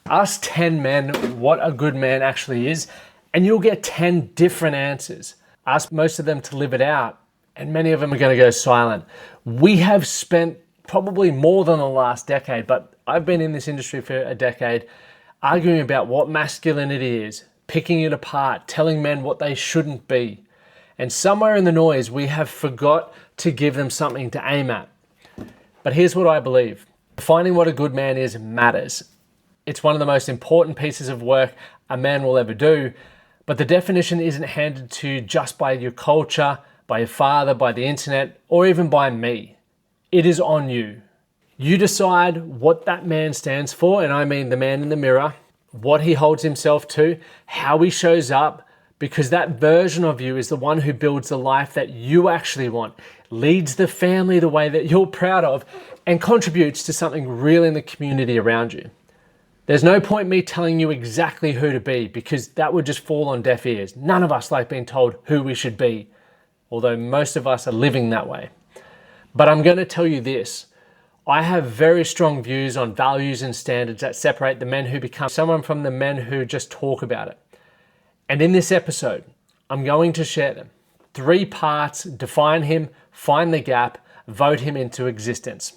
Ask 10 men what a good man actually is, and you'll get 10 different answers. Ask most of them to live it out, and many of them are going to go silent. We have spent probably more than the last decade, but I've been in this industry for a decade, arguing about what masculinity is, picking it apart, telling men what they shouldn't be. And somewhere in the noise, we have forgot to give them something to aim at. But here's what I believe. Finding what a good man is matters. It's one of the most important pieces of work a man will ever do, but the definition isn't handed to you just by your culture, by your father, by the internet, or even by me. It is on you. You decide what that man stands for, and I mean the man in the mirror, what he holds himself to, how he shows up, because that version of you is the one who builds the life that you actually want, leads the family the way that you're proud of, and contributes to something real in the community around you. There's no point me telling you exactly who to be, because that would just fall on deaf ears. None of us like being told who we should be, although most of us are living that way. But I'm going to tell you this. I have very strong views on values and standards that separate the men who become someone from the men who just talk about it. And in this episode, I'm going to share them. 3 parts: define him, find the gap, vote him into existence.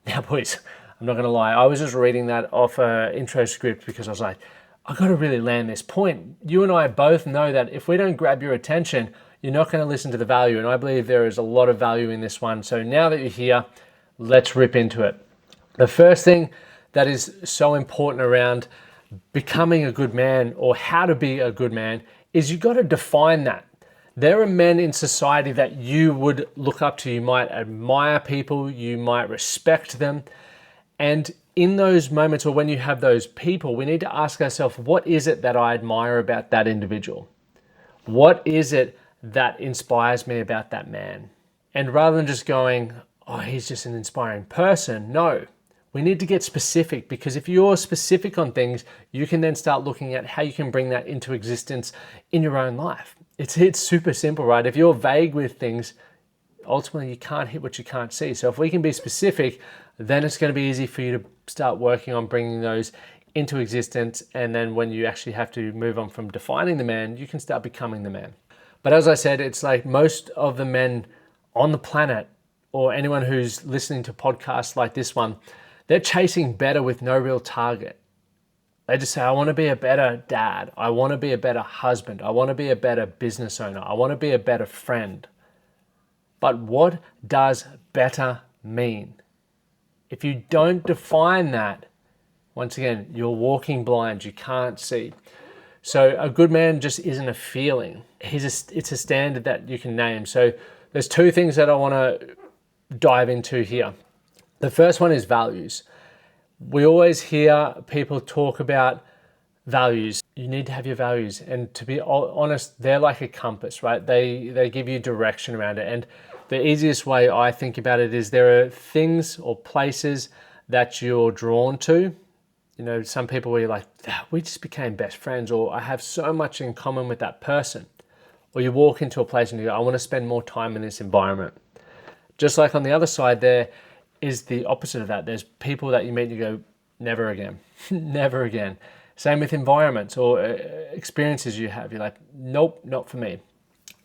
Now, boys, I'm not going to lie. I was just reading that off an intro script because I was like, I got to really land this point. You and I both know that if we don't grab your attention, you're not going to listen to the value. And I believe there is a lot of value in this one. So now that you're here, let's rip into it. The first thing that is so important around becoming a good man, or how to be a good man, is you've got to define that. There are men in society that you would look up to. You might admire people, you might respect them. And in those moments, or when you have those people, we need to ask ourselves, what is it that I admire about that individual? What is it that inspires me about that man? And rather than just going, oh, he's just an inspiring person, no. We need to get specific, because if you're specific on things, you can then start looking at how you can bring that into existence in your own life. It's super simple, right? If you're vague with things, ultimately you can't hit what you can't see. So if we can be specific, then it's going to be easy for you to start working on bringing those into existence. And then when you actually have to move on from defining the man, you can start becoming the man. But as I said, it's like most of the men on the planet, or anyone who's listening to podcasts like this one, they're chasing better with no real target. They just say, I want to be a better dad. I want to be a better husband. I want to be a better business owner. I want to be a better friend. But what does better mean? If you don't define that, once again, you're walking blind. You can't see. So a good man just isn't a feeling. It's a standard that you can name. So there's 2 things that I want to dive into here. The first one is values. We always hear people talk about values. You need to have your values. And to be honest, they're like a compass, right? They give you direction around it. And the easiest way I think about it is there are things or places that you're drawn to. You know, some people where you're like, we just became best friends, or I have so much in common with that person. Or you walk into a place and you go, I want to spend more time in this environment. Just like on the other side, there is the opposite of that. There's people that you meet and you go, never again, never again. Same with environments or experiences you have. You're like, nope, not for me.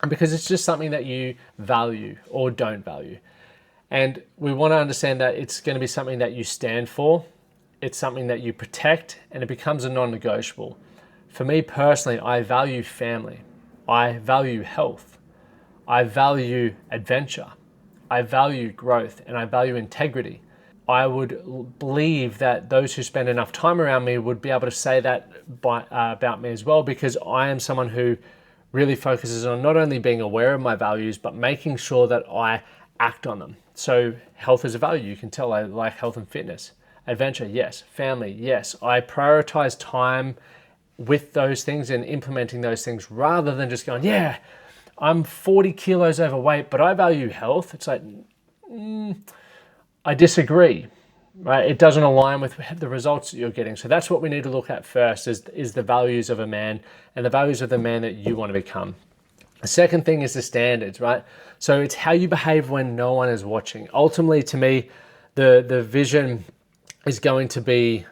And because it's just something that you value or don't value. And we want to understand that it's going to be something that you stand for. It's something that you protect, and it becomes a non-negotiable. For me personally, I value family. I value health. I value adventure. I value growth, and I value integrity. I would believe that those who spend enough time around me would be able to say that about me as well, because I am someone who really focuses on not only being aware of my values, but making sure that I act on them. So health is a value. You can tell I like health and fitness. Adventure, yes. Family, yes. I prioritize time with those things and implementing those things, rather than just going, yeah, I'm 40 kilos overweight, but I value health. It's like, I disagree, right? It doesn't align with the results that you're getting. So that's what we need to look at first, is the values of a man and the values of the man that you want to become. The second thing is the standards, right? So it's how you behave when no one is watching. Ultimately, to me, the vision is going to be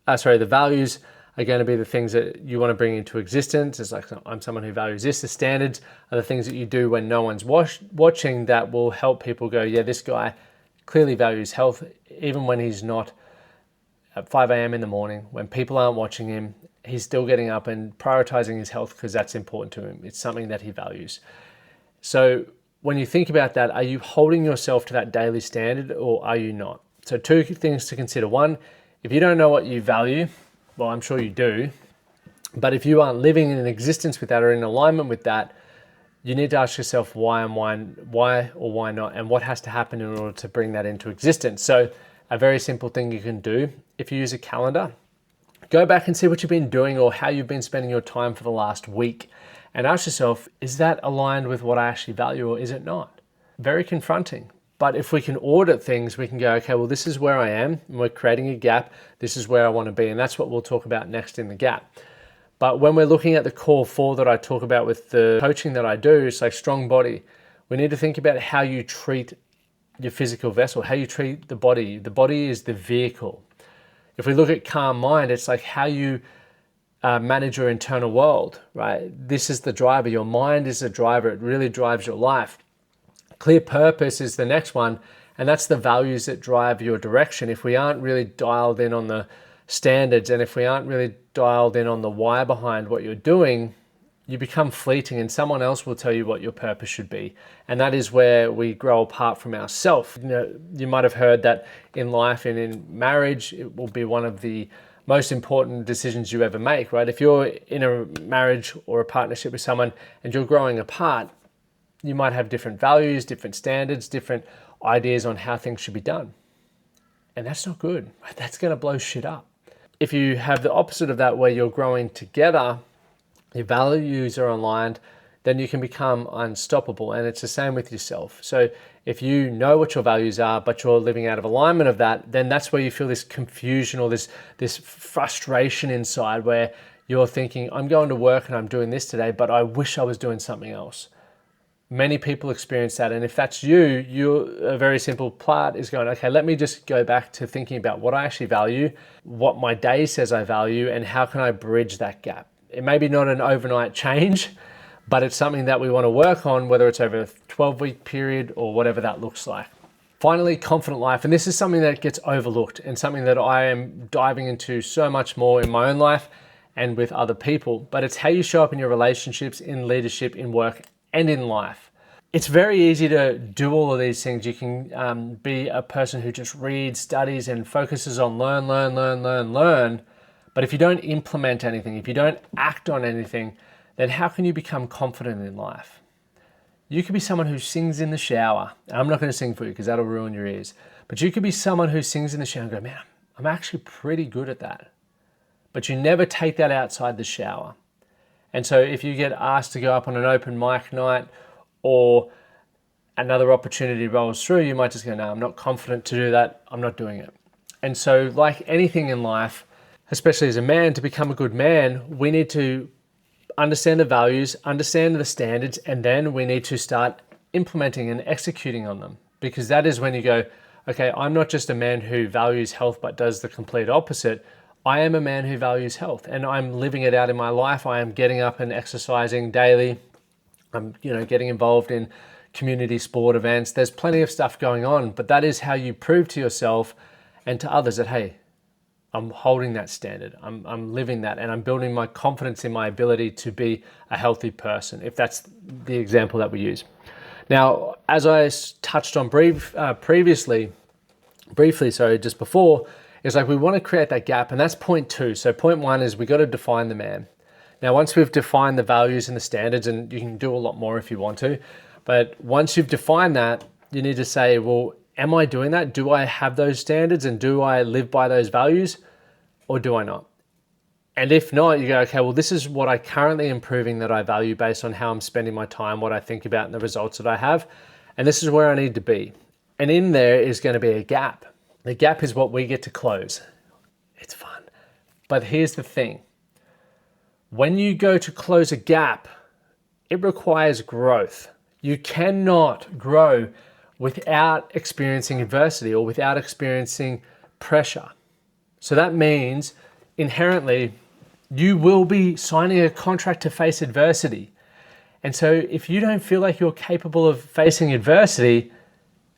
The values are going to be the things that you want to bring into existence. It's like, I'm someone who values this. The standards are the things that you do when no one's watching that will help people go, yeah, this guy clearly values health, even when he's not at 5 a.m. in the morning, when people aren't watching him, he's still getting up and prioritizing his health because that's important to him. It's something that he values. So when you think about that, are you holding yourself to that daily standard or are you not? So two things to consider. One, if you don't know what you value, well, I'm sure you do, but if you aren't living in an existence with that or in alignment with that, you need to ask yourself why or why not, and what has to happen in order to bring that into existence. So a very simple thing you can do, if you use a calendar, go back and see what you've been doing or how you've been spending your time for the last week, and ask yourself, is that aligned with what I actually value or is it not? Very confronting. But if we can audit things, we can go, okay, well, this is where I am, and we're creating a gap. This is where I want to be, and that's what we'll talk about next in the gap. But when we're looking at the core four that I talk about with the coaching that I do, it's like strong body. We need to think about how you treat your physical vessel, how you treat the body. The body is the vehicle. If we look at calm mind, it's like how you manage your internal world, right? This is the driver. Your mind is the driver. It really drives your life. Clear purpose is the next one, and that's the values that drive your direction. If we aren't really dialed in on the standards, and if we aren't really dialed in on the why behind what you're doing, you become fleeting and someone else will tell you what your purpose should be. And that is where we grow apart from ourselves. You might have heard that in life and in marriage, it will be one of the most important decisions you ever make, right? If you're in a marriage or a partnership with someone and you're growing apart, you might have different values, different standards, different ideas on how things should be done. And that's not good. That's going to blow shit up. If you have the opposite of that, where you're growing together, your values are aligned, then you can become unstoppable. And it's the same with yourself. So if you know what your values are, but you're living out of alignment of that, then that's where you feel this confusion or this frustration inside, where you're thinking, I'm going to work and I'm doing this today, but I wish I was doing something else. Many people experience that. And if that's you, a very simple part is going, okay, let me just go back to thinking about what I actually value, what my day says I value, and how can I bridge that gap? It may be not an overnight change, but it's something that we want to work on, whether it's over a 12-week period or whatever that looks like. Finally, confident life. And this is something that gets overlooked and something that I am diving into so much more in my own life and with other people. But it's how you show up in your relationships, in leadership, in work, and in life. It's very easy to do all of these things. You can be a person who just reads, studies, and focuses on learn. But if you don't implement anything, if you don't act on anything, then how can you become confident in life? You could be someone who sings in the shower. I'm not going to sing for you because that'll ruin your ears. But you could be someone who sings in the shower and go, man, I'm actually pretty good at that. But you never take that outside the shower. And so if you get asked to go up on an open mic night or another opportunity rolls through, you might just go, no, I'm not confident to do that. I'm not doing it. And so like anything in life, especially as a man, to become a good man, we need to understand the values, understand the standards, and then we need to start implementing and executing on them. Because that is when you go, okay, I'm not just a man who values health but does the complete opposite. I am a man who values health and I'm living it out in my life. I am getting up and exercising daily. I'm getting involved in community sport events. There's plenty of stuff going on, but that is how you prove to yourself and to others that, hey, I'm holding that standard. I'm living that, and I'm building my confidence in my ability to be a healthy person, if that's the example that we use. Now, as I touched on briefly, just before, is like we want to create that gap, and that's point 2. So point 1 is we got to define the man. Now, once we've defined the values and the standards, and you can do a lot more if you want to, but once you've defined that, you need to say, well, am I doing that? Do I have those standards and do I live by those values or do I not? And if not, you go, okay, well, this is what I currently am proving that I value based on how I'm spending my time, what I think about and the results that I have. And this is where I need to be. And in there is going to be a gap. The gap is what we get to close. It's fun. But here's the thing. When you go to close a gap, it requires growth. You cannot grow without experiencing adversity or without experiencing pressure. So that means inherently, you will be signing a contract to face adversity. And so if you don't feel like you're capable of facing adversity,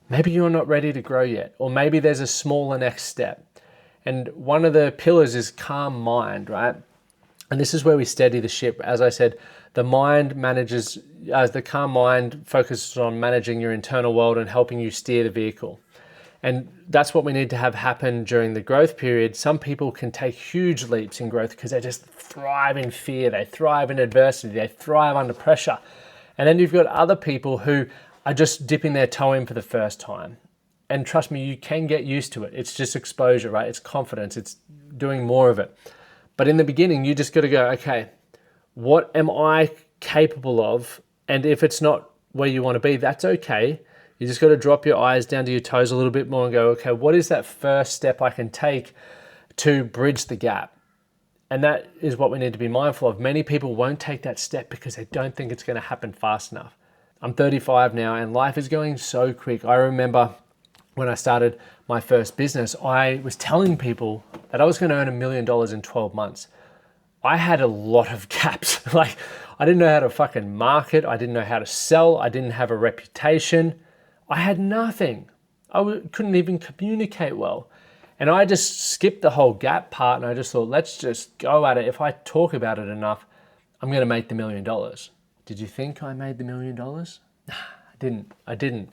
maybe you're not ready to grow yet, or maybe there's a smaller next step. And one of the pillars is calm mind, right? And this is where we steady the ship. As I said, the calm mind focuses on managing your internal world and helping you steer the vehicle. And that's what we need to have happen during the growth period. Some people can take huge leaps in growth because they just thrive in fear, they thrive in adversity, they thrive under pressure. And then you've got other people who are just dipping their toe in for the first time. And trust me, you can get used to it. It's just exposure, right? It's confidence, it's doing more of it. But in the beginning, you just got to go, okay, what am I capable of? And if it's not where you want to be, that's okay. You just got to drop your eyes down to your toes a little bit more and go, okay, what is that first step I can take to bridge the gap? And that is what we need to be mindful of. Many people won't take that step because they don't think it's going to happen fast enough. I'm 35 now and life is going so quick. I remember when I started my first business, I was telling people that I was going to earn $1 million in 12 months. I had a lot of gaps. I didn't know how to fucking market. I didn't know how to sell. I didn't have a reputation. I had nothing. Couldn't even communicate well. And I just skipped the whole gap part and I just thought, let's just go at it. If I talk about it enough, I'm going to make the $1 million. Did you think I made the $1 million? Nah, I didn't.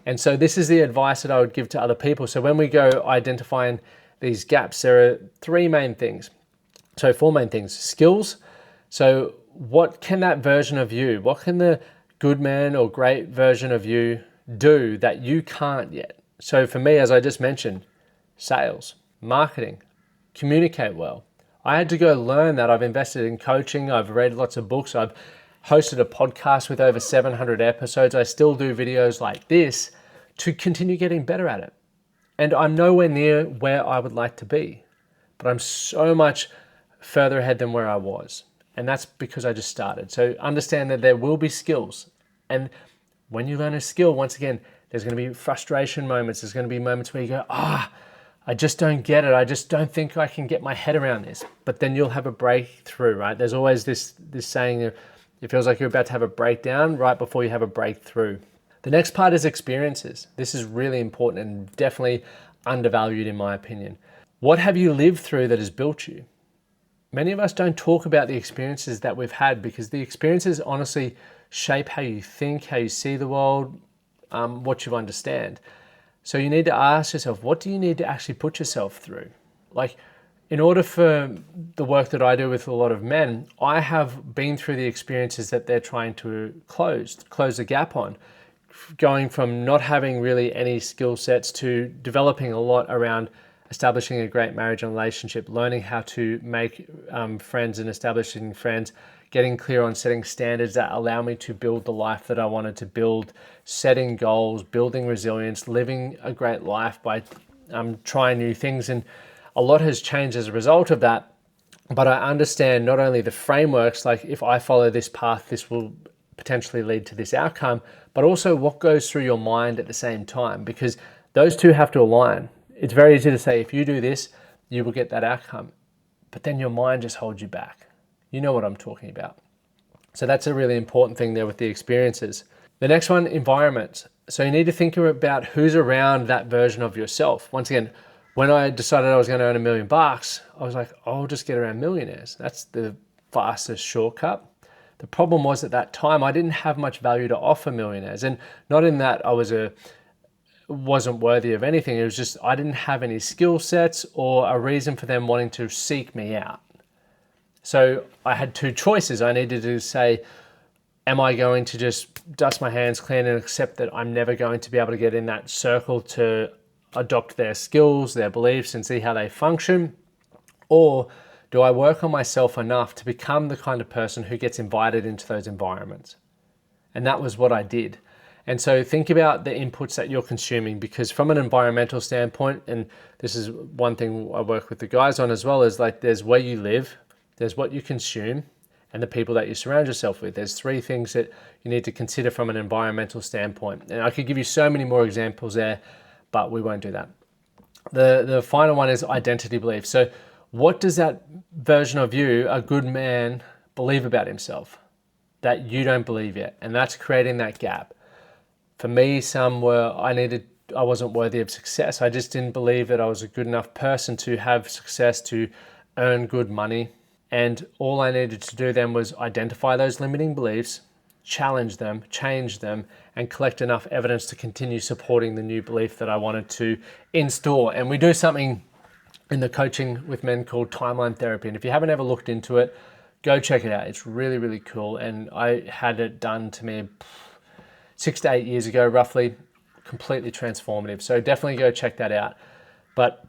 And so this is the advice that I would give to other people. So when we go identifying these gaps, there are four main things. Skills. So what can that version of you, what can the good man or great version of you do that you can't yet? So for me, as I just mentioned, sales, marketing, communicate well. I had to go learn that. I've invested in coaching. I've read lots of books. I've hosted a podcast with over 700 episodes. I still do videos like this to continue getting better at it. And I'm nowhere near where I would like to be, but I'm so much further ahead than where I was. And that's because I just started. So understand that there will be skills. And when you learn a skill, once again, there's going to be frustration moments. There's going to be moments where you go, I just don't get it. I just don't think I can get my head around this. But then you'll have a breakthrough, right? There's always this saying, it feels like you're about to have a breakdown right before you have a breakthrough. The next part is experiences. This is really important and definitely undervalued in my opinion. What have you lived through that has built you? Many of us don't talk about the experiences that we've had because the experiences honestly shape how you think, how you see the world, what you understand. So you need to ask yourself, what do you need to actually put yourself through? In order for the work that I do with a lot of men, I have been through the experiences that they're trying to close the gap on, going from not having really any skill sets to developing a lot around establishing a great marriage and relationship, learning how to make friends and establishing friends, getting clear on setting standards that allow me to build the life that I wanted to build, setting goals, building resilience, living a great life by trying new things. And a lot has changed as a result of that. But I understand not only the frameworks, like if I follow this path, this will potentially lead to this outcome, but also what goes through your mind at the same time, because those two have to align. It's very easy to say, if you do this, you will get that outcome. But then your mind just holds you back. You know what I'm talking about. So that's a really important thing there with the experiences. The next one, environment. So you need to think about who's around that version of yourself. Once again, when I decided I was going to earn $1 million, I was like, I'll just get around millionaires. That's the fastest shortcut. The problem was at that time, I didn't have much value to offer millionaires. And not in that I wasn't worthy of anything. It was just, I didn't have any skill sets or a reason for them wanting to seek me out. So I had two choices. I needed to say, am I going to just dust my hands clean and accept that I'm never going to be able to get in that circle to adopt their skills, their beliefs, and see how they function? Or do I work on myself enough to become the kind of person who gets invited into those environments? And that was what I did. And so think about the inputs that you're consuming, because from an environmental standpoint, and this is one thing I work with the guys on as well, is like there's where you live, there's what you consume, and the people that you surround yourself with. There's three things that you need to consider from an environmental standpoint. And I could give you so many more examples there, but we won't do that. The final one is identity belief. So What does that version of you, a good man, believe about himself that you don't believe yet? And that's creating that gap. For me, some were I wasn't worthy of success. I just didn't believe that I was a good enough person to have success, to earn good money. And all I needed to do then was identify those limiting beliefs, challenge them, change them, and collect enough evidence to continue supporting the new belief that I wanted to install. And we do something in the coaching with men called timeline therapy. And if you haven't ever looked into it, go check it out. It's really, really cool. And I had it done to me 6 to 8 years ago, roughly, completely transformative. So definitely go check that out. But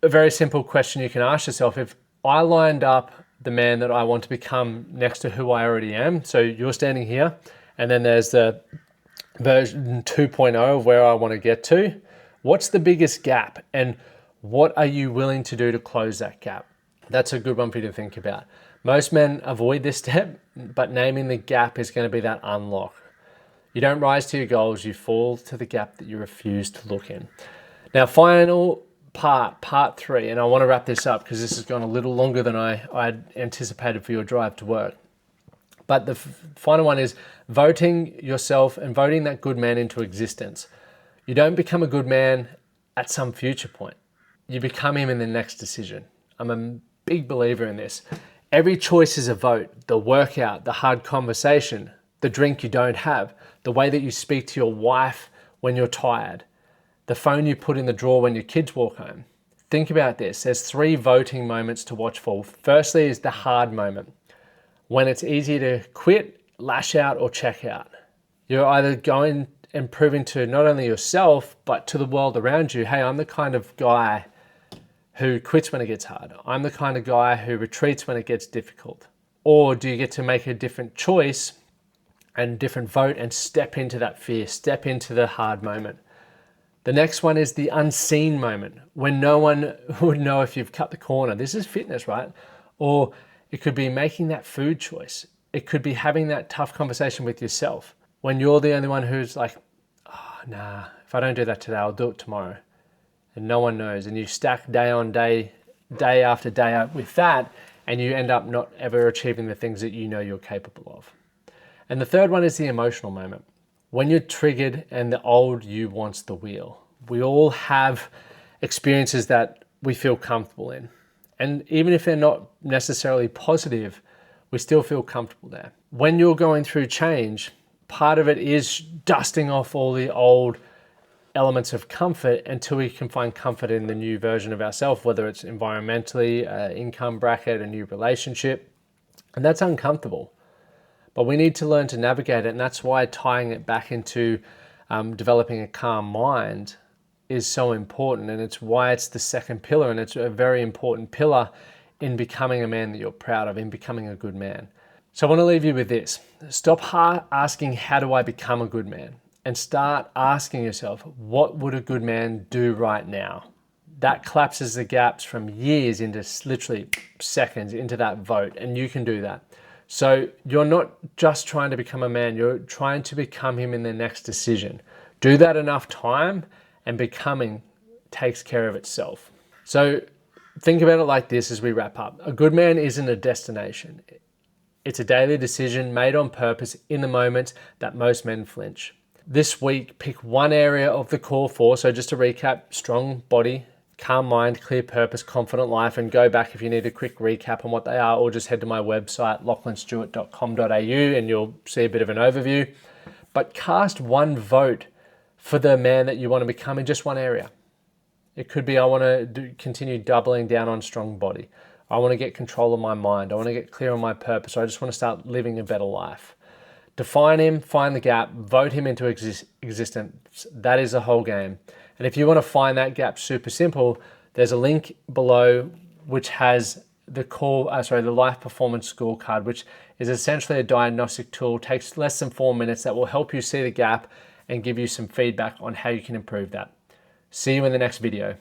a very simple question you can ask yourself: if I lined up the man that I want to become next to who I already am, so you're standing here, and then there's the version 2.0 of where I want to get to, what's the biggest gap? And what are you willing to do to close that gap? That's a good one for you to think about. Most men avoid this step, but naming the gap is going to be that unlock. You don't rise to your goals, you fall to the gap that you refuse to look in. Now, final part 3, and I want to wrap this up because this has gone a little longer than I'd anticipated for your drive to work. But the final one is voting yourself and voting that good man into existence. You don't become a good man at some future point. You become him in the next decision. I'm a big believer in this. Every choice is a vote. The workout, the hard conversation, the drink you don't have, the way that you speak to your wife when you're tired, the phone you put in the drawer when your kids walk home. Think about this. There's 3 voting moments to watch for. Firstly is the hard moment, when it's easy to quit, lash out, or check out. You're either going and proving to not only yourself, but to the world around you, hey, I'm the kind of guy who quits when it gets hard. I'm the kind of guy who retreats when it gets difficult. Or do you get to make a different choice and different vote and step into that fear, step into the hard moment? The next one is the unseen moment, when no one would know if you've cut the corner. This is fitness, right? Or it could be making that food choice. It could be having that tough conversation with yourself when you're the only one who's like, oh, nah, if I don't do that today, I'll do it tomorrow. And no one knows. And you stack day on day, day after day up with that, and you end up not ever achieving the things that you know you're capable of. And the third one is the emotional moment, when you're triggered and the old you wants the wheel. We all have experiences that we feel comfortable in. And even if they're not necessarily positive, we still feel comfortable there. When you're going through change, part of it is dusting off all the old elements of comfort until we can find comfort in the new version of ourselves, whether it's environmentally, income bracket, a new relationship. And that's uncomfortable. But we need to learn to navigate it, and that's why tying it back into developing a calm mind is so important, and it's why it's the second pillar, and it's a very important pillar in becoming a man that you're proud of, in becoming a good man. So I want to leave you with this. Stop asking, how do I become a good man? And start asking yourself, what would a good man do right now? That collapses the gaps from years into literally seconds into that vote, and you can do that. So you're not just trying to become a man, you're trying to become him in the next decision. Do that enough time and becoming takes care of itself. So think about it like this as we wrap up. A good man isn't a destination. It's a daily decision made on purpose in the moment that most men flinch. This week, pick one area of the core 4. So just to recap: strong body, calm mind, clear purpose, confident life, and go back if you need a quick recap on what they are, or just head to my website, lachlanstuart.com.au, and you'll see a bit of an overview. But cast one vote for the man that you want to become in just one area. It could be, I want to continue doubling down on strong body. I want to get control of my mind. I want to get clear on my purpose. Or I just want to start living a better life. Define him, find the gap, vote him into existence. That is the whole game. And if you want to find that gap super simple, there's a link below which has the life performance scorecard, which is essentially a diagnostic tool. It takes less than 4 minutes that will help you see the gap and give you some feedback on how you can improve that. See you in the next video.